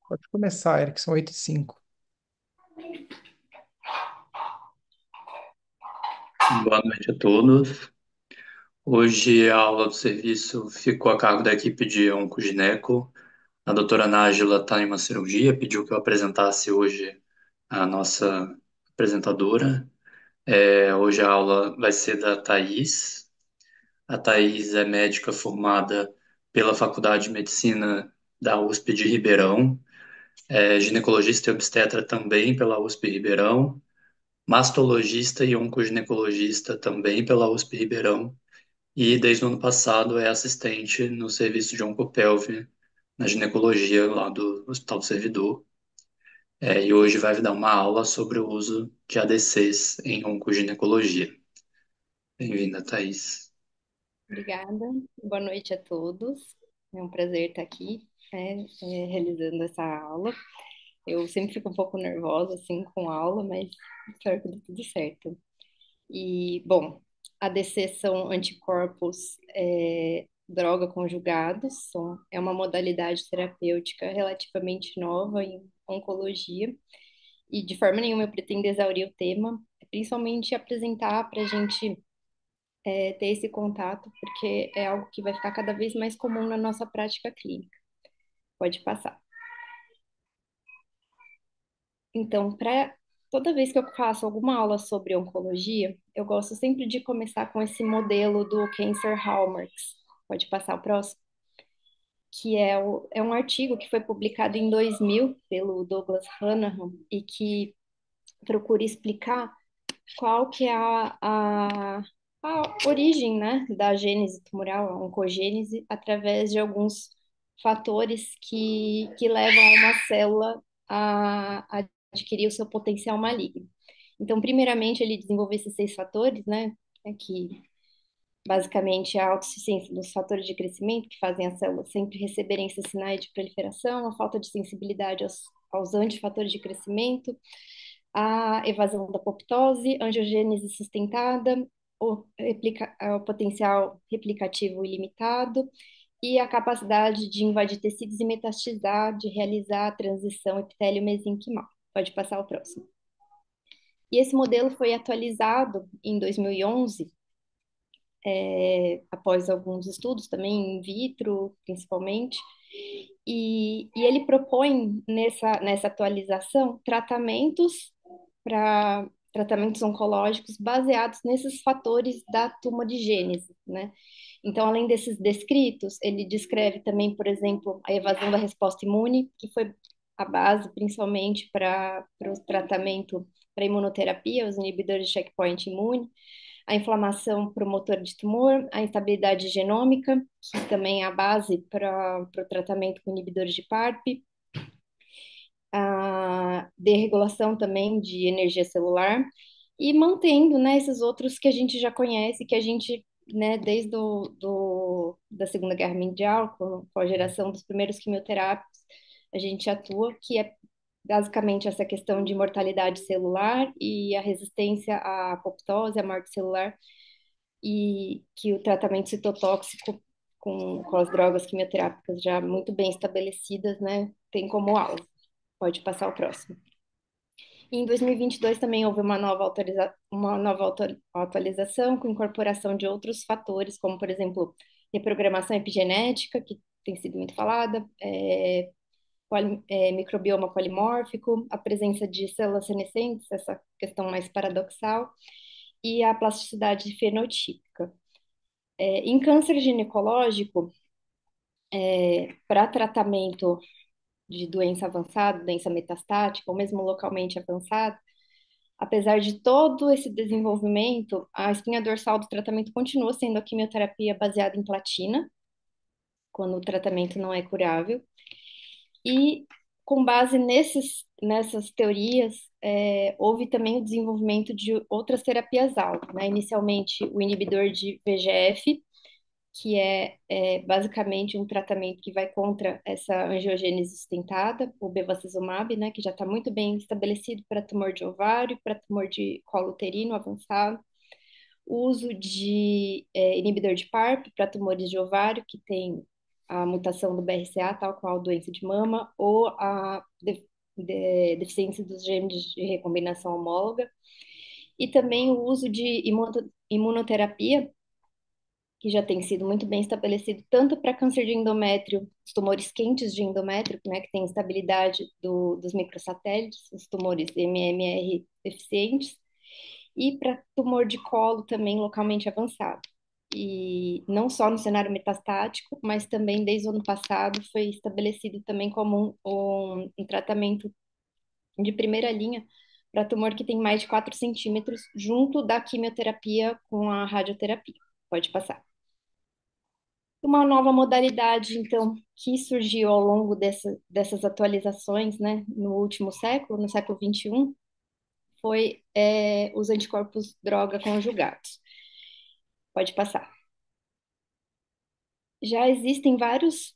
Pode começar, Eric, são 8h05. Boa noite a todos. Hoje a aula do serviço ficou a cargo da equipe de oncogineco. A doutora Nájila está em uma cirurgia, pediu que eu apresentasse hoje a nossa apresentadora. Hoje a aula vai ser da Thais. A Thais é médica formada pela Faculdade de Medicina da USP de Ribeirão, é ginecologista e obstetra também pela USP Ribeirão, mastologista e oncoginecologista também pela USP Ribeirão. E desde o ano passado é assistente no serviço de Oncopelve, na ginecologia lá do Hospital do Servidor. E hoje vai dar uma aula sobre o uso de ADCs em oncoginecologia. Bem-vinda, Thaís. Obrigada, boa noite a todos. É um prazer estar aqui, realizando essa aula. Eu sempre fico um pouco nervosa assim com aula, mas espero que dê tudo certo. E, bom, ADC são anticorpos droga conjugados, é uma modalidade terapêutica relativamente nova em oncologia. E de forma nenhuma eu pretendo exaurir o tema, principalmente apresentar para a gente ter esse contato, porque é algo que vai ficar cada vez mais comum na nossa prática clínica. Pode passar. Então, para toda vez que eu faço alguma aula sobre oncologia, eu gosto sempre de começar com esse modelo do Cancer Hallmarks. Pode passar o próximo, que é um artigo que foi publicado em 2000 pelo Douglas Hanahan e que procura explicar qual que é a origem, né, da gênese tumoral, a oncogênese, através de alguns fatores que levam uma célula a adquirir o seu potencial maligno. Então, primeiramente, ele desenvolveu esses 6 fatores, né, que basicamente a autossuficiência dos fatores de crescimento, que fazem as células sempre receberem esses sinais de proliferação, a falta de sensibilidade aos antifatores de crescimento, a evasão da apoptose, angiogênese sustentada, o potencial replicativo ilimitado e a capacidade de invadir tecidos e metastizar, de realizar a transição epitélio-mesenquimal. Pode passar o próximo. E esse modelo foi atualizado em 2011, após alguns estudos, também in vitro, principalmente, e ele propõe nessa atualização tratamentos oncológicos baseados nesses fatores da tumorigênese, né? Então, além desses descritos, ele descreve também, por exemplo, a evasão da resposta imune, que foi a base principalmente para o tratamento para imunoterapia, os inibidores de checkpoint imune, a inflamação promotora de tumor, a instabilidade genômica, que também é a base para o tratamento com inibidores de PARP, a desregulação também de energia celular, e mantendo, né, esses outros que a gente já conhece, que a gente, né, desde da Segunda Guerra Mundial, com a geração dos primeiros quimioterápicos, a gente atua, que é basicamente essa questão de mortalidade celular e a resistência à apoptose, à morte celular, e que o tratamento citotóxico com as drogas quimioterápicas já muito bem estabelecidas, né, tem como alvo. Pode passar o próximo. E em 2022 também houve uma nova atualização com incorporação de outros fatores, como, por exemplo, reprogramação epigenética, que tem sido muito falada, microbioma polimórfico, a presença de células senescentes, essa questão mais paradoxal, e a plasticidade fenotípica. Em câncer ginecológico, para tratamento de doença avançada, doença metastática, ou mesmo localmente avançada, apesar de todo esse desenvolvimento, a espinha dorsal do tratamento continua sendo a quimioterapia baseada em platina, quando o tratamento não é curável. E com base nessas teorias, houve também o desenvolvimento de outras terapias-alvo, né? Inicialmente, o inibidor de VEGF, que é basicamente um tratamento que vai contra essa angiogênese sustentada, o bevacizumab, né, que já está muito bem estabelecido para tumor de ovário, para tumor de colo uterino avançado. O uso de inibidor de PARP para tumores de ovário, que tem a mutação do BRCA, tal qual doença de mama, ou a deficiência dos genes de recombinação homóloga. E também o uso de imunoterapia, que já tem sido muito bem estabelecido tanto para câncer de endométrio, os tumores quentes de endométrio, né, que tem estabilidade dos microsatélites, os tumores MMR deficientes, e para tumor de colo também localmente avançado. E não só no cenário metastático, mas também desde o ano passado foi estabelecido também como um tratamento de primeira linha para tumor que tem mais de 4 centímetros, junto da quimioterapia com a radioterapia. Pode passar. Uma nova modalidade, então, que surgiu ao longo dessas atualizações, né, no último século, no século XXI, foi os anticorpos droga conjugados. Pode passar. Já existem várias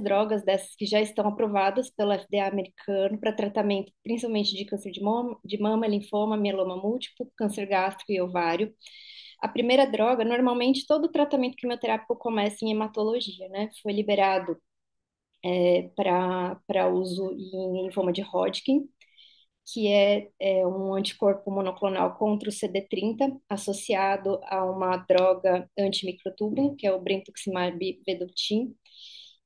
drogas dessas que já estão aprovadas pelo FDA americano para tratamento principalmente de câncer de mama, linfoma, mieloma múltiplo, câncer gástrico e ovário. A primeira droga, normalmente todo tratamento quimioterápico começa em hematologia, né? Foi liberado para uso em linfoma de Hodgkin, que é um anticorpo monoclonal contra o CD30, associado a uma droga antimicrotúbulo, que é o brentuximab vedotin,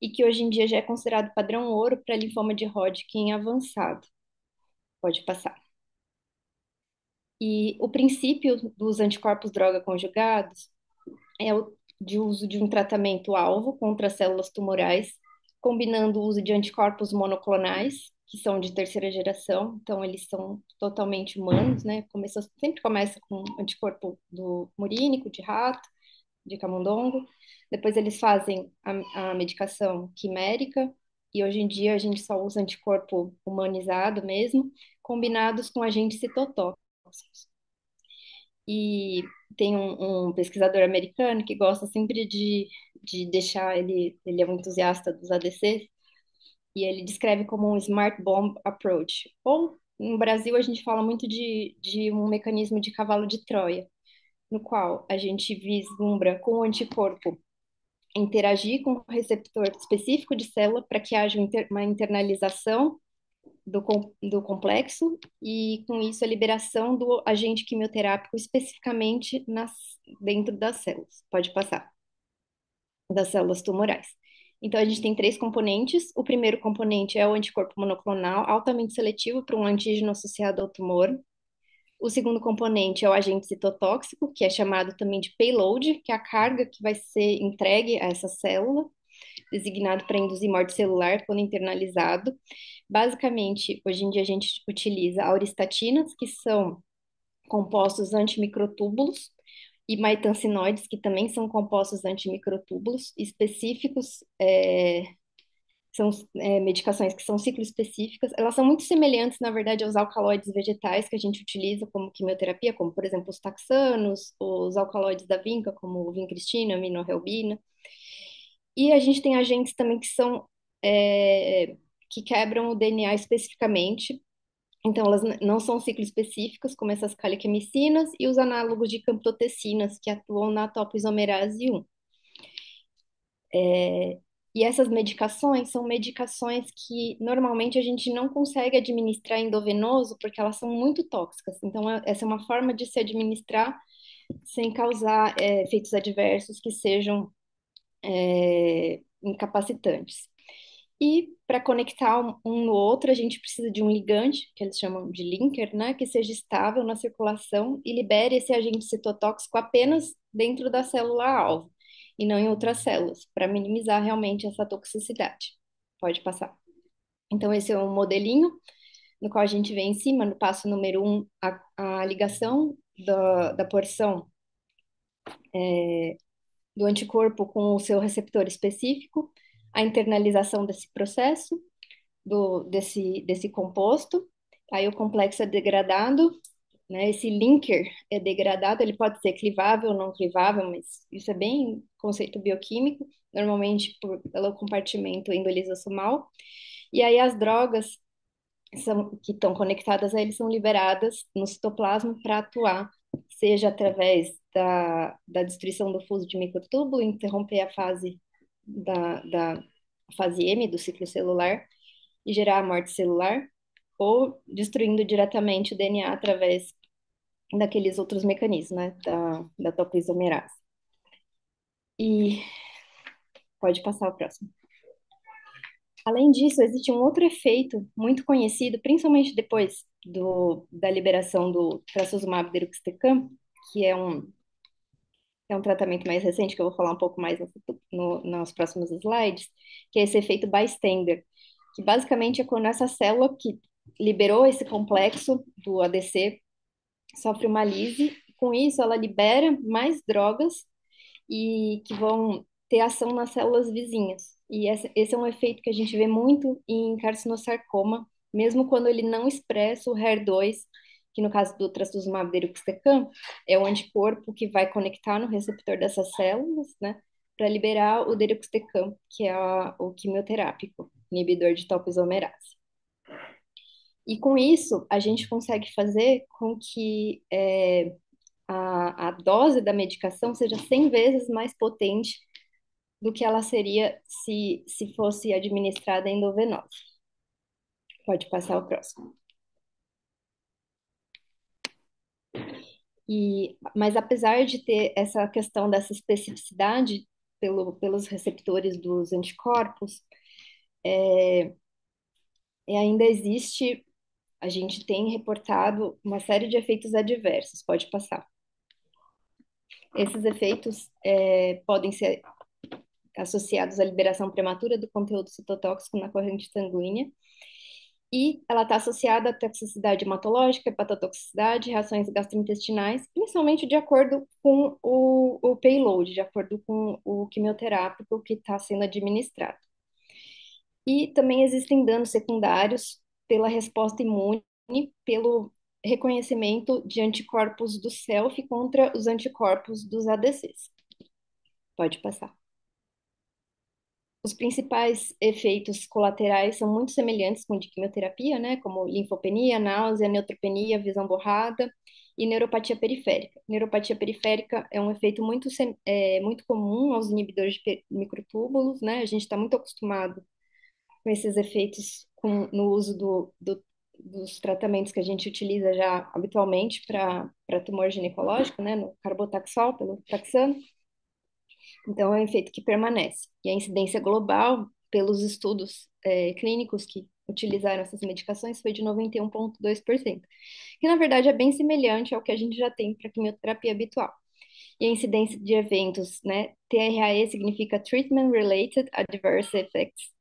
e que hoje em dia já é considerado padrão ouro para linfoma de Hodgkin avançado. Pode passar. E o princípio dos anticorpos droga conjugados é o de uso de um tratamento alvo contra células tumorais, combinando o uso de anticorpos monoclonais, que são de terceira geração, então eles são totalmente humanos, né? Sempre começa com anticorpo do murínico, de rato, de camundongo, depois eles fazem a medicação quimérica, e hoje em dia a gente só usa anticorpo humanizado mesmo, combinados com agentes citotóxicos. E tem um pesquisador americano que gosta sempre de deixar, ele é um entusiasta dos ADCs, e ele descreve como um smart bomb approach. Ou, no Brasil, a gente fala muito de um mecanismo de cavalo de Troia, no qual a gente vislumbra com o anticorpo interagir com o receptor específico de célula para que haja uma internalização do complexo e, com isso, a liberação do agente quimioterápico especificamente dentro das células. Pode passar. Das células tumorais. Então, a gente tem três componentes. O primeiro componente é o anticorpo monoclonal, altamente seletivo para um antígeno associado ao tumor. O segundo componente é o agente citotóxico, que é chamado também de payload, que é a carga que vai ser entregue a essa célula, designado para induzir morte celular quando internalizado. Basicamente, hoje em dia a gente utiliza auristatinas, que são compostos antimicrotúbulos, e maitancinoides, que também são compostos antimicrotúbulos específicos, são medicações que são cicloespecíficas. Elas são muito semelhantes, na verdade, aos alcaloides vegetais que a gente utiliza como quimioterapia, como, por exemplo, os taxanos, os alcaloides da vinca, como o vincristina, a aminoreubina. E a gente tem agentes também que quebram o DNA especificamente. Então, elas não são ciclo específicas, como essas caliquemicinas e os análogos de camptotecinas, que atuam na topoisomerase 1. E essas medicações são medicações que normalmente a gente não consegue administrar endovenoso porque elas são muito tóxicas. Então, essa é uma forma de se administrar sem causar efeitos adversos que sejam incapacitantes. E para conectar um no outro, a gente precisa de um ligante, que eles chamam de linker, né, que seja estável na circulação e libere esse agente citotóxico apenas dentro da célula-alvo e não em outras células, para minimizar realmente essa toxicidade. Pode passar. Então, esse é um modelinho no qual a gente vê em cima, no passo número 1, a ligação da porção do anticorpo com o seu receptor específico, a internalização desse processo, desse composto, aí o complexo é degradado né? Esse linker é degradado, ele pode ser clivável ou não clivável, mas isso é bem conceito bioquímico, normalmente pelo compartimento endolisosomal. E aí as drogas que estão conectadas a ele são liberadas no citoplasma para atuar, seja através da destruição do fuso de microtúbulo, interromper a fase da fase M do ciclo celular e gerar a morte celular, ou destruindo diretamente o DNA através daqueles outros mecanismos, né, da topoisomerase. E pode passar o próximo. Além disso, existe um outro efeito muito conhecido, principalmente depois da liberação do trastuzumab deruxtecan, que é um tratamento mais recente, que eu vou falar um pouco mais nos próximos slides, que é esse efeito bystander, que basicamente é quando essa célula que liberou esse complexo do ADC sofre uma lise, e com isso ela libera mais drogas e que vão ter ação nas células vizinhas. E esse é um efeito que a gente vê muito em carcinosarcoma, mesmo quando ele não expressa o HER2, que no caso do trastuzumab deruxtecan, é o anticorpo que vai conectar no receptor dessas células, né, para liberar o deruxtecan, que é o quimioterápico, inibidor de topoisomerase. E com isso, a gente consegue fazer com que a dose da medicação seja 100 vezes mais potente do que ela seria se fosse administrada endovenosa. Pode passar o próximo. Mas apesar de ter essa questão dessa especificidade pelos receptores dos anticorpos, ainda existe, a gente tem reportado uma série de efeitos adversos. Pode passar. Esses efeitos podem ser associados à liberação prematura do conteúdo citotóxico na corrente sanguínea, e ela está associada à toxicidade hematológica, hepatotoxicidade, reações gastrointestinais, principalmente de acordo com o payload, de acordo com o quimioterápico que está sendo administrado. E também existem danos secundários pela resposta imune, pelo reconhecimento de anticorpos do self contra os anticorpos dos ADCs. Pode passar. Os principais efeitos colaterais são muito semelhantes com o de quimioterapia, né? Como linfopenia, náusea, neutropenia, visão borrada e neuropatia periférica. Neuropatia periférica é um efeito muito comum aos inibidores de microtúbulos, né? A gente está muito acostumado com esses efeitos no uso dos tratamentos que a gente utiliza já habitualmente para tumor ginecológico, né? No carbotaxol, pelo taxano. Então, é um efeito que permanece. E a incidência global, pelos estudos clínicos que utilizaram essas medicações, foi de 91,2%, que na verdade é bem semelhante ao que a gente já tem para quimioterapia habitual. E a incidência de eventos, né? TRAE significa Treatment Related Adverse Effects.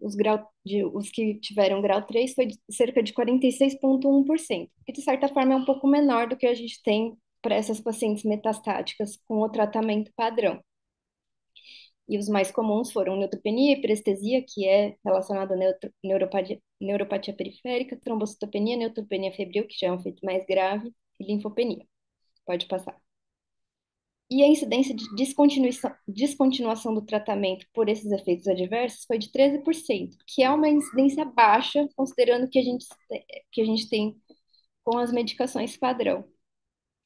Os que tiveram grau 3 foi de cerca de 46,1%, que de certa forma é um pouco menor do que a gente tem para essas pacientes metastáticas com o tratamento padrão. E os mais comuns foram neutropenia e parestesia, que é relacionada à neuropatia periférica, trombocitopenia, neutropenia febril, que já é um efeito mais grave, e linfopenia. Pode passar. E a incidência de descontinuação do tratamento por esses efeitos adversos foi de 13%, que é uma incidência baixa, considerando que a gente tem com as medicações padrão.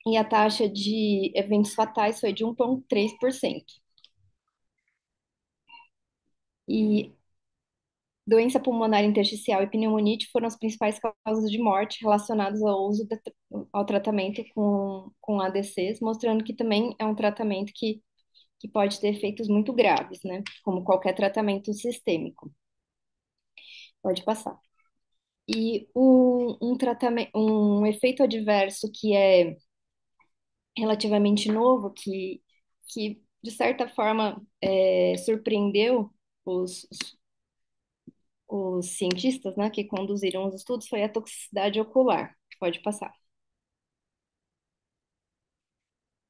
E a taxa de eventos fatais foi de 1,3%. E doença pulmonar intersticial e pneumonite foram as principais causas de morte relacionadas ao tratamento com ADCs, mostrando que também é um tratamento que pode ter efeitos muito graves, né? Como qualquer tratamento sistêmico. Pode passar. E um efeito adverso que é relativamente novo, que de certa forma surpreendeu os, os cientistas, né, que conduziram os estudos, foi a toxicidade ocular. Pode passar.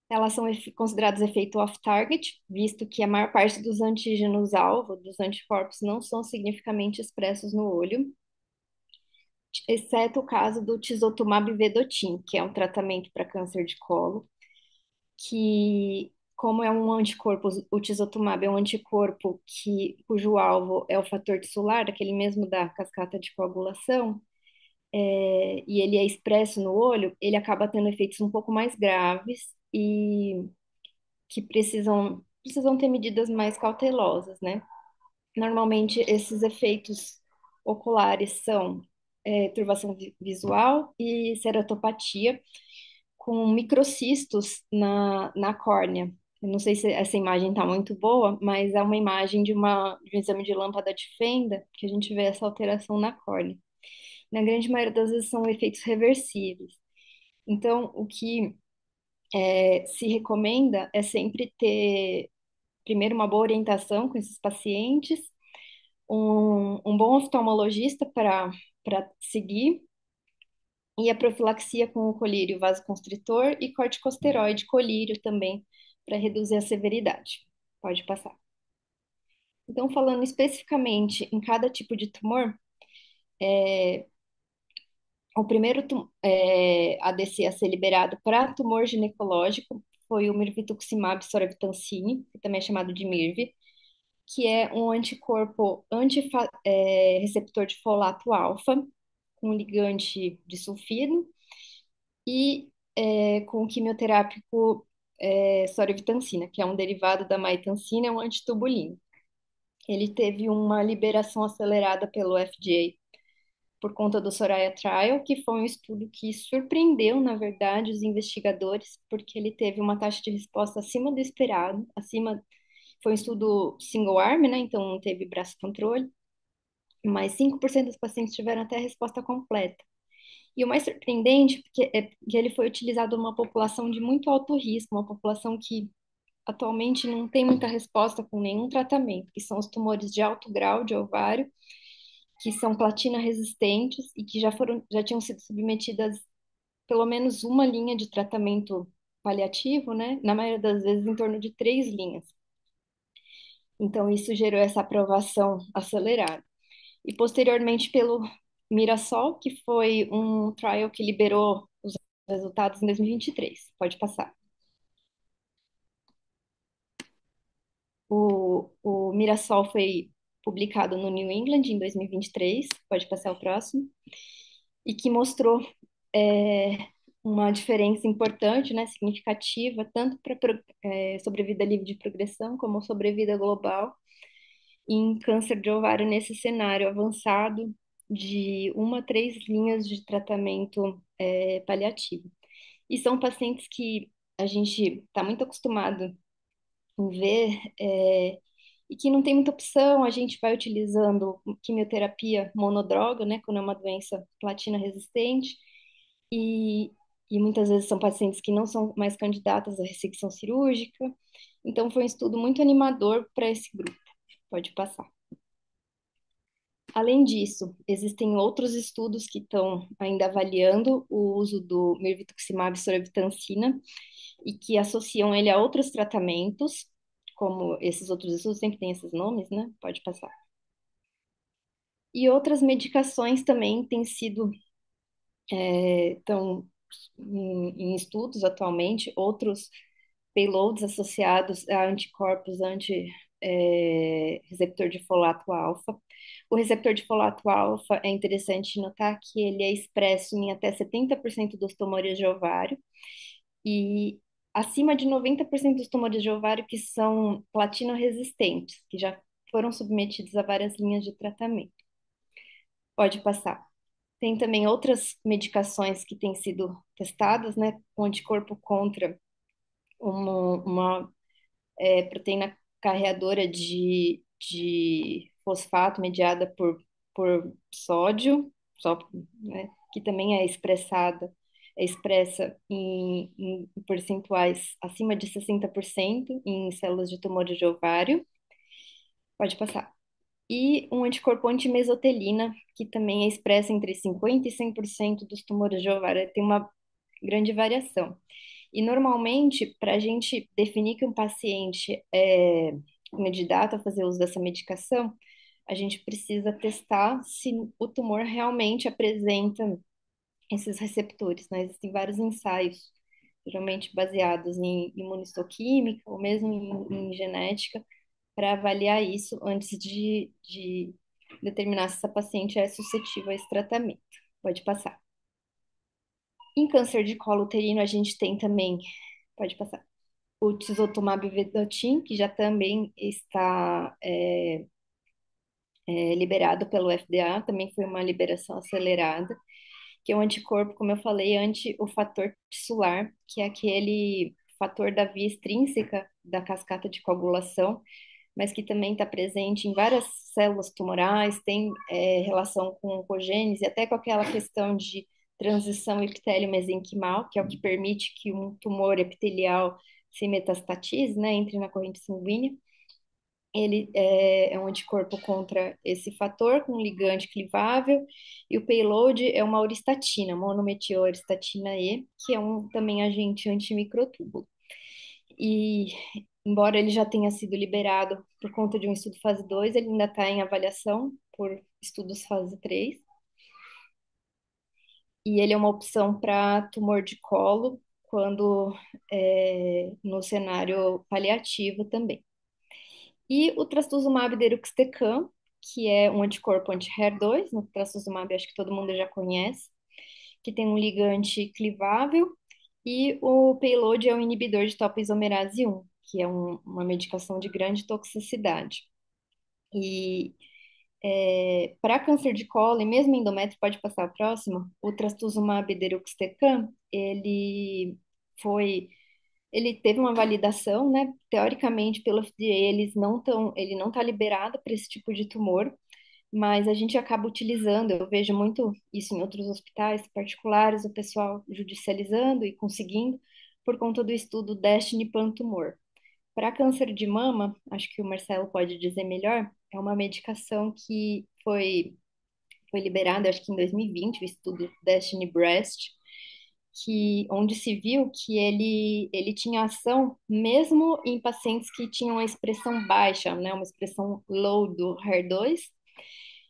Elas são consideradas efeito off-target, visto que a maior parte dos antígenos-alvo, dos anticorpos, não são significativamente expressos no olho. exceto o caso do tisotumab vedotin, que é um tratamento para câncer de colo, que, como é um anticorpo, o tisotumab é um anticorpo cujo alvo é o fator tissular, aquele mesmo da cascata de coagulação, e ele é expresso no olho, ele acaba tendo efeitos um pouco mais graves e que precisam ter medidas mais cautelosas, né? Normalmente, esses efeitos oculares são turvação visual e ceratopatia, com microcistos na córnea. Eu não sei se essa imagem está muito boa, mas é uma imagem de um exame de lâmpada de fenda que a gente vê essa alteração na córnea. Na grande maioria das vezes são efeitos reversíveis. Então, o que se recomenda é sempre ter, primeiro, uma boa orientação com esses pacientes, um bom oftalmologista para seguir, e a profilaxia com o colírio vasoconstritor e corticosteroide colírio também, para reduzir a severidade. Pode passar. Então, falando especificamente em cada tipo de tumor, o primeiro ADC a ser liberado para tumor ginecológico foi o mirvetuximab soravtansine, que também é chamado de MIRV, que é um anticorpo receptor de folato alfa, com ligante de sulfino, e com quimioterápico soravtansina, que é um derivado da maitansina, é um antitubulino. Ele teve uma liberação acelerada pelo FDA por conta do Soraya Trial, que foi um estudo que surpreendeu, na verdade, os investigadores, porque ele teve uma taxa de resposta acima do esperado, foi um estudo single arm, né? Então não teve braço controle, mas 5% dos pacientes tiveram até a resposta completa. E o mais surpreendente é que ele foi utilizado numa população de muito alto risco, uma população que atualmente não tem muita resposta com nenhum tratamento, que são os tumores de alto grau de ovário, que são platina resistentes e que já tinham sido submetidas pelo menos uma linha de tratamento paliativo, né? Na maioria das vezes em torno de 3 linhas. Então isso gerou essa aprovação acelerada. E posteriormente pelo Mirassol, que foi um trial que liberou os resultados em 2023. Pode passar. O Mirassol foi publicado no New England em 2023. Pode passar o próximo. E que mostrou é, uma diferença importante, né, significativa, tanto para sobrevida livre de progressão como sobrevida global em câncer de ovário nesse cenário avançado de 1 a 3 linhas de tratamento paliativo. E são pacientes que a gente está muito acostumado em ver e que não tem muita opção, a gente vai utilizando quimioterapia monodroga, né, quando é uma doença platina resistente, e, e muitas vezes são pacientes que não são mais candidatas à ressecção cirúrgica. Então, foi um estudo muito animador para esse grupo. Pode passar. Além disso, existem outros estudos que estão ainda avaliando o uso do mirvetuximab soravtansina e que associam ele a outros tratamentos, como esses outros estudos sempre têm esses nomes, né? Pode passar. E outras medicações também têm sido estão em estudos atualmente, outros payloads associados a anticorpos receptor de folato alfa. O receptor de folato alfa é interessante notar que ele é expresso em até 70% dos tumores de ovário e acima de 90% dos tumores de ovário que são platina resistentes, que já foram submetidos a várias linhas de tratamento. Pode passar. Tem também outras medicações que têm sido testadas, né, com anticorpo contra uma proteína carreadora de fosfato mediada por sódio, né, que também é expressa em percentuais acima de 60% em células de tumores de ovário. Pode passar. E um anticorpo antimesotelina, que também é expressa entre 50% e 100% dos tumores de ovário. Tem uma grande variação. E normalmente, para a gente definir que um paciente é candidato a fazer uso dessa medicação, a gente precisa testar se o tumor realmente apresenta esses receptores, né? Existem vários ensaios, geralmente baseados em imunistoquímica ou mesmo em genética, para avaliar isso antes de determinar se essa paciente é suscetível a esse tratamento. Pode passar. Em câncer de colo uterino, a gente tem também, pode passar, o tisotumab vedotin, que já também está liberado pelo FDA, também foi uma liberação acelerada, que é um anticorpo, como eu falei, anti o fator tissular, que é aquele fator da via extrínseca da cascata de coagulação, mas que também está presente em várias células tumorais, tem relação com oncogênese, até com aquela questão de transição epitélio-mesenquimal, que é o que permite que um tumor epitelial se metastatize, né, entre na corrente sanguínea. Ele é um anticorpo contra esse fator, com ligante clivável, e o payload é uma auristatina, monometiloristatina E, que é um também agente antimicrotúbulo. E, embora ele já tenha sido liberado por conta de um estudo fase 2, ele ainda está em avaliação por estudos fase 3. E ele é uma opção para tumor de colo, quando no cenário paliativo também. E o trastuzumab deruxtecan, que é um anticorpo anti-HER2, no trastuzumab acho que todo mundo já conhece, que tem um ligante clivável, e o payload é um inibidor de topoisomerase 1, que é uma medicação de grande toxicidade. E para câncer de colo e mesmo endométrio, pode passar o próximo, o trastuzumab deruxtecan, foi ele teve uma validação, né? Teoricamente, pelo FDA, ele não está liberado para esse tipo de tumor, mas a gente acaba utilizando, eu vejo muito isso em outros hospitais particulares, o pessoal judicializando e conseguindo, por conta do estudo Destiny Pan Tumor. Para câncer de mama, acho que o Marcelo pode dizer melhor, é uma medicação que foi liberada, acho que em 2020, o estudo Destiny Breast, onde se viu que ele tinha ação mesmo em pacientes que tinham uma expressão baixa, né, uma expressão low do HER2,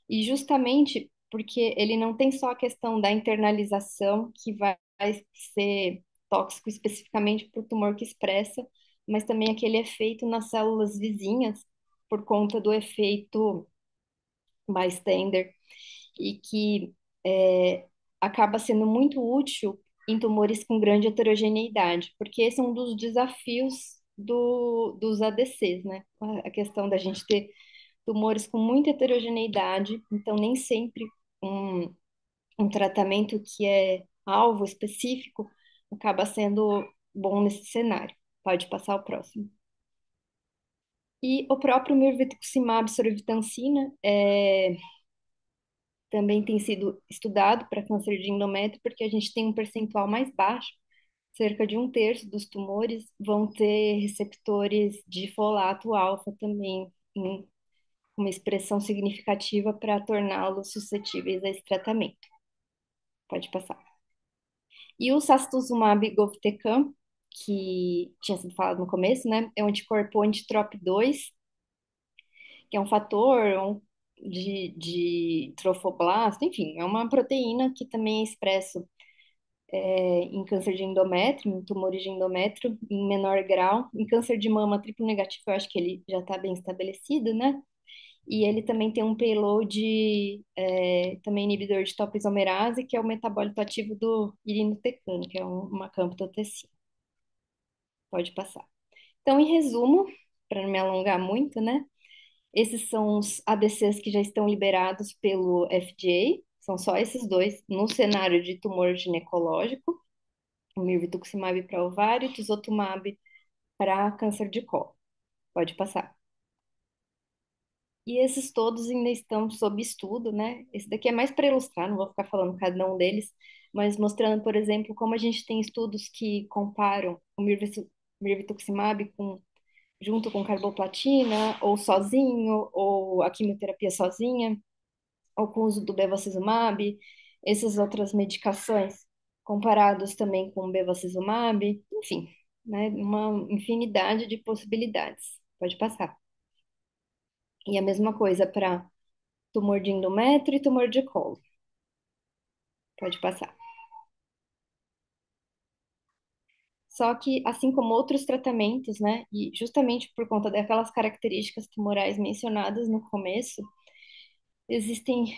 e justamente porque ele não tem só a questão da internalização, que vai ser tóxico especificamente para o tumor que expressa, mas também aquele efeito nas células vizinhas, por conta do efeito bystander, e que acaba sendo muito útil em tumores com grande heterogeneidade, porque esse é um dos desafios dos ADCs, né? A questão da gente ter tumores com muita heterogeneidade, então nem sempre um, um tratamento que é alvo específico acaba sendo bom nesse cenário. Pode passar o próximo. E o próprio mirvetuximab soravtansina também tem sido estudado para câncer de endométrio, porque a gente tem um percentual mais baixo, cerca de um terço dos tumores vão ter receptores de folato alfa também, em uma expressão significativa para torná-los suscetíveis a esse tratamento. Pode passar. E o sacituzumab govitecan, que tinha sido falado no começo, né? É um anticorpo anti-TROP2, que é um fator de trofoblasto, enfim, é uma proteína que também é expresso em câncer de endométrio, em tumores de endométrio, em menor grau. Em câncer de mama triplo negativo, eu acho que ele já está bem estabelecido, né? E ele também tem um payload, também inibidor de topoisomerase, que é o metabólito ativo do irinotecano, que é uma camptothecina. Pode passar. Então, em resumo, para não me alongar muito, né? Esses são os ADCs que já estão liberados pelo FDA, são só esses dois, no cenário de tumor ginecológico, o mirvetuximab para ovário e tisotumab para câncer de colo. Pode passar. E esses todos ainda estão sob estudo, né? Esse daqui é mais para ilustrar, não vou ficar falando cada um deles, mas mostrando, por exemplo, como a gente tem estudos que comparam o mirvetuximab junto com carboplatina, ou sozinho, ou a quimioterapia sozinha, ou com o uso do bevacizumab, essas outras medicações, comparados também com o bevacizumab, enfim, né? Uma infinidade de possibilidades. Pode passar. E a mesma coisa para tumor de endométrio e tumor de colo. Pode passar. Só que, assim como outros tratamentos, né, e justamente por conta daquelas características tumorais mencionadas no começo, existem,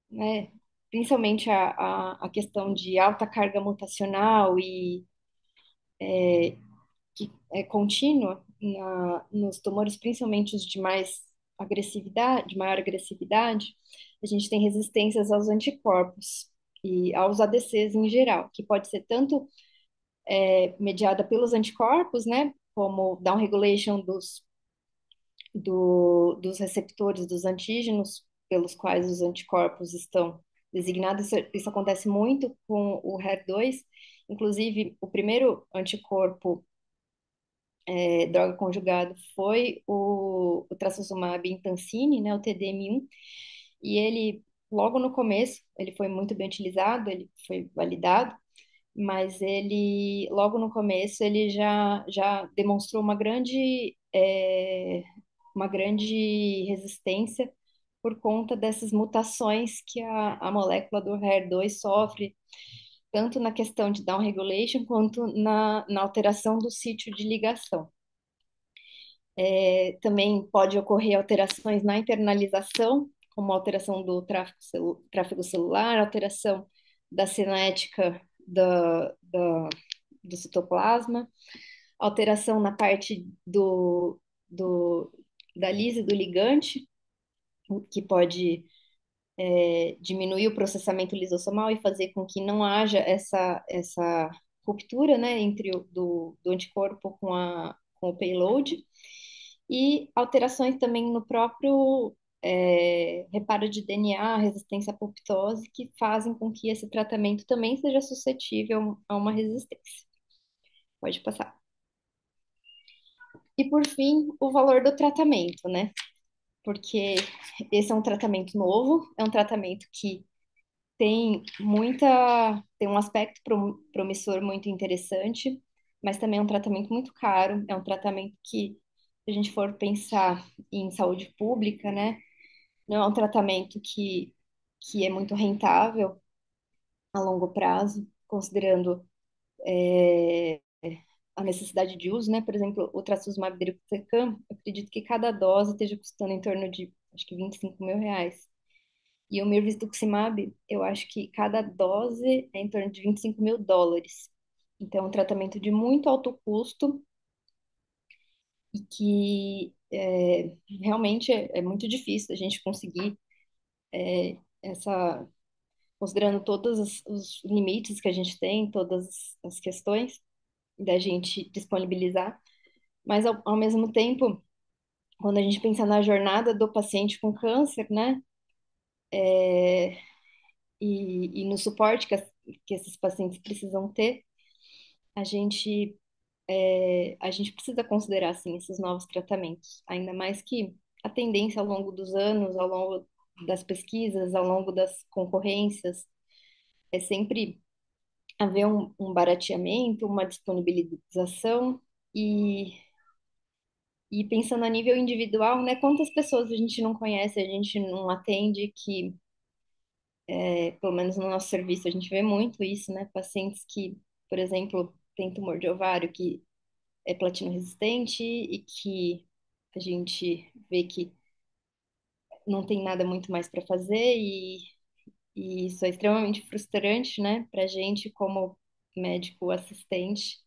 né, principalmente a questão de alta carga mutacional e que é contínua nos tumores, principalmente os de mais agressividade, de maior agressividade, a gente tem resistências aos anticorpos e aos ADCs em geral, que pode ser tanto mediada pelos anticorpos, né, como downregulation dos receptores dos antígenos pelos quais os anticorpos estão designados. Isso acontece muito com o HER2. Inclusive, o primeiro anticorpo droga conjugado foi o trastuzumab emtansine, né, o TDM1, e ele, logo no começo, ele foi muito bem utilizado, ele foi validado, mas ele, logo no começo, ele já demonstrou uma grande resistência por conta dessas mutações que a molécula do HER2 sofre, tanto na questão de downregulation quanto na alteração do sítio de ligação. Também pode ocorrer alterações na internalização, como alteração do tráfego celular, alteração da cinética do citoplasma, alteração na parte do, da lise do ligante, que pode diminuir o processamento lisossomal e fazer com que não haja essa ruptura, né, entre do anticorpo com o payload, e alterações também no próprio reparo de DNA, resistência à apoptose, que fazem com que esse tratamento também seja suscetível a uma resistência. Pode passar. E por fim, o valor do tratamento, né? Porque esse é um tratamento novo, é um tratamento que tem um aspecto promissor muito interessante, mas também é um tratamento muito caro, é um tratamento que, se a gente for pensar em saúde pública, né, não é um tratamento que é muito rentável a longo prazo, considerando a necessidade de uso, né, por exemplo, o trastuzumab deruxtecan, eu acredito que cada dose esteja custando em torno de, acho que R$ 25.000. E o mirvetuximab, eu acho que cada dose é em torno de US$ 25.000. Então, é um tratamento de muito alto custo e que realmente é muito difícil a gente conseguir essa, considerando todos os limites que a gente tem, todas as questões da gente disponibilizar, mas ao mesmo tempo, quando a gente pensa na jornada do paciente com câncer, né, e no suporte que esses pacientes precisam ter, a gente a gente precisa considerar assim esses novos tratamentos, ainda mais que a tendência ao longo dos anos, ao longo das pesquisas, ao longo das concorrências, é sempre haver um barateamento, uma disponibilização e, e pensando a nível individual, né? Quantas pessoas a gente não conhece, a gente não atende, que, pelo menos no nosso serviço, a gente vê muito isso, né? Pacientes que, por exemplo, têm tumor de ovário, que é platino resistente e que a gente vê que não tem nada muito mais para fazer e isso é extremamente frustrante, né, para a gente como médico assistente,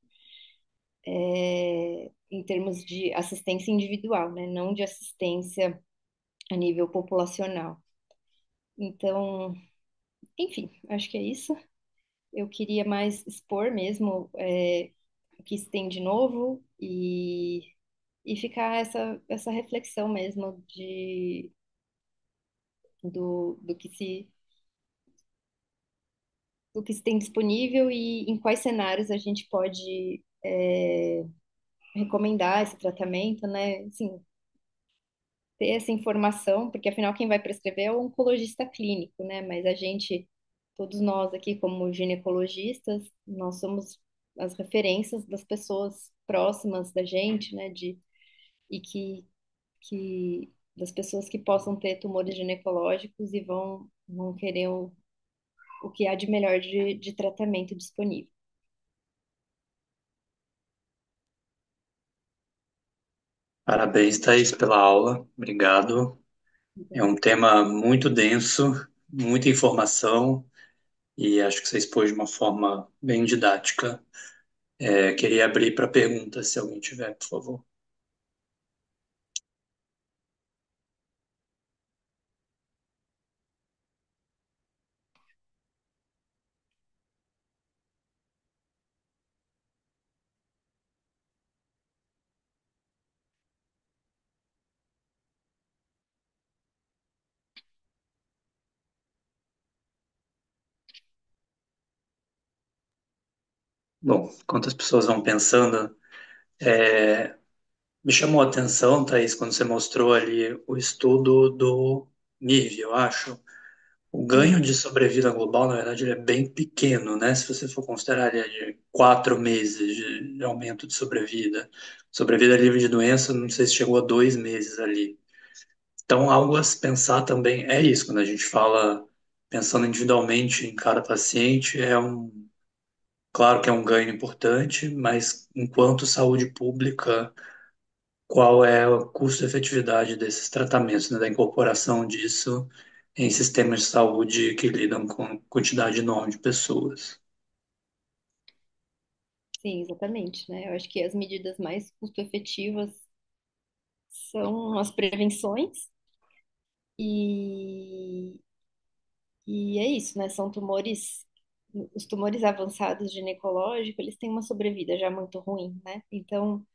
em termos de assistência individual, né, não de assistência a nível populacional. Então, enfim, acho que é isso. Eu queria mais expor mesmo o que se tem de novo e ficar essa reflexão mesmo do do que se tem disponível e em quais cenários a gente pode recomendar esse tratamento, né? Assim, ter essa informação, porque afinal quem vai prescrever é o oncologista clínico, né? Mas a gente, todos nós aqui como ginecologistas, nós somos as referências das pessoas próximas da gente, né? E que das pessoas que possam ter tumores ginecológicos e vão querer o que há de melhor de tratamento disponível. Parabéns, Thaís, pela aula. Obrigado. É um tema muito denso, muita informação e acho que você expôs de uma forma bem didática. Queria abrir para perguntas, se alguém tiver, por favor. Bom, enquanto as pessoas vão pensando, me chamou a atenção, Thaís, quando você mostrou ali o estudo do MIRV, eu acho. O ganho de Uhum. sobrevida global, na verdade, ele é bem pequeno, né? Se você for considerar ele de 4 meses de aumento de sobrevida. Sobrevida livre de doença, não sei se chegou a 2 meses ali. Então, algo a se pensar também é isso, quando a gente fala pensando individualmente em cada paciente, claro que é um ganho importante, mas enquanto saúde pública, qual é o custo-efetividade desses tratamentos, né, da incorporação disso em sistemas de saúde que lidam com quantidade enorme de pessoas? Sim, exatamente, né? Eu acho que as medidas mais custo-efetivas são as prevenções e, e é isso, né? São tumores, os tumores avançados ginecológicos, eles têm uma sobrevida já muito ruim, né? Então,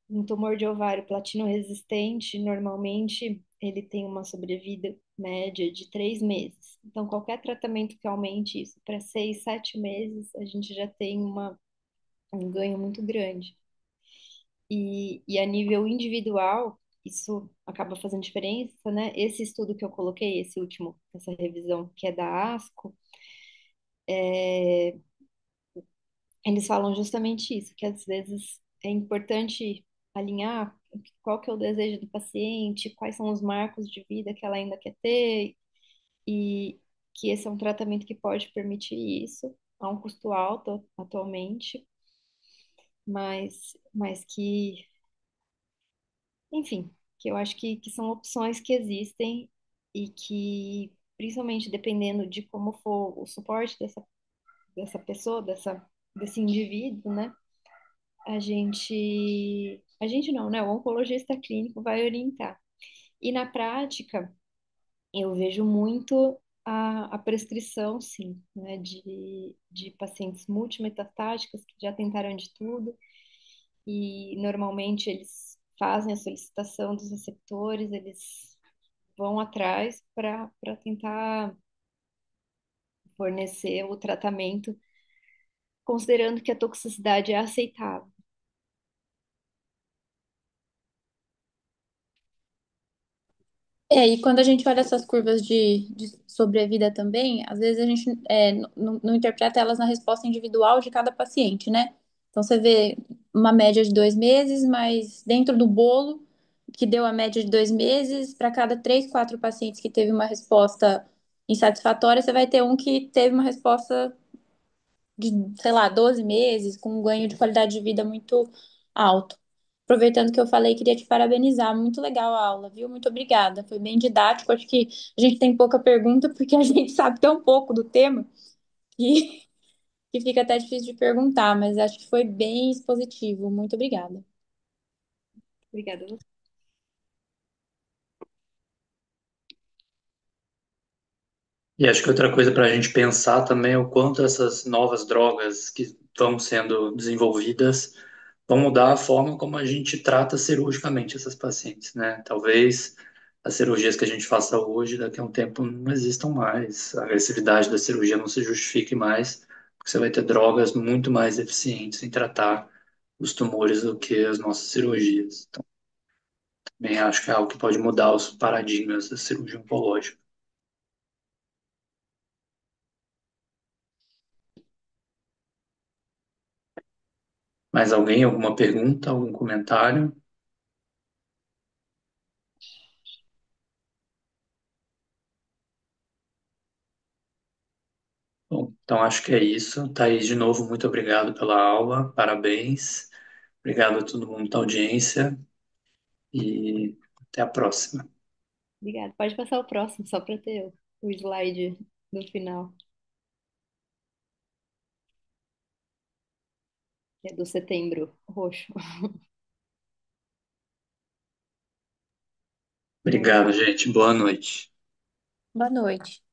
um tumor de ovário platino resistente, normalmente, ele tem uma sobrevida média de 3 meses. Então, qualquer tratamento que aumente isso para 6, 7 meses, a gente já tem um ganho muito grande. E a nível individual, isso acaba fazendo diferença, né? Esse estudo que eu coloquei, esse último, essa revisão que é da ASCO, eles falam justamente isso, que às vezes é importante alinhar qual que é o desejo do paciente, quais são os marcos de vida que ela ainda quer ter, e que esse é um tratamento que pode permitir isso, a um custo alto atualmente, mas que, enfim, que eu acho que são opções que existem e que, principalmente dependendo de como for o suporte dessa pessoa, desse indivíduo, né? A gente não, né? O oncologista clínico vai orientar. E na prática, eu vejo muito a prescrição, sim, né, de pacientes multimetastáticos que já tentaram de tudo e normalmente eles fazem a solicitação dos receptores, eles vão atrás para tentar fornecer o tratamento, considerando que a toxicidade é aceitável. E quando a gente olha essas curvas de sobrevida também, às vezes a gente não interpreta elas na resposta individual de cada paciente, né? Então você vê uma média de 2 meses, mas dentro do bolo, que deu a média de 2 meses, para cada 3, 4 pacientes que teve uma resposta insatisfatória, você vai ter um que teve uma resposta de, sei lá, 12 meses, com um ganho de qualidade de vida muito alto. Aproveitando que eu falei, queria te parabenizar. Muito legal a aula, viu? Muito obrigada. Foi bem didático. Acho que a gente tem pouca pergunta porque a gente sabe tão pouco do tema que, que fica até difícil de perguntar, mas acho que foi bem expositivo. Muito obrigada. Obrigada a você. E acho que outra coisa para a gente pensar também é o quanto essas novas drogas que estão sendo desenvolvidas vão mudar a forma como a gente trata cirurgicamente essas pacientes, né? Talvez as cirurgias que a gente faça hoje, daqui a um tempo, não existam mais. A agressividade da cirurgia não se justifique mais, porque você vai ter drogas muito mais eficientes em tratar os tumores do que as nossas cirurgias. Então, também acho que é algo que pode mudar os paradigmas da cirurgia oncológica. Mais alguém? Alguma pergunta? Algum comentário? Bom, então acho que é isso. Thaís, de novo, muito obrigado pela aula, parabéns. Obrigado a todo mundo da audiência e até a próxima. Obrigada. Pode passar o próximo, só para ter o slide no final, que é do setembro roxo. Boa Obrigado, noite. gente. Boa noite. Boa noite.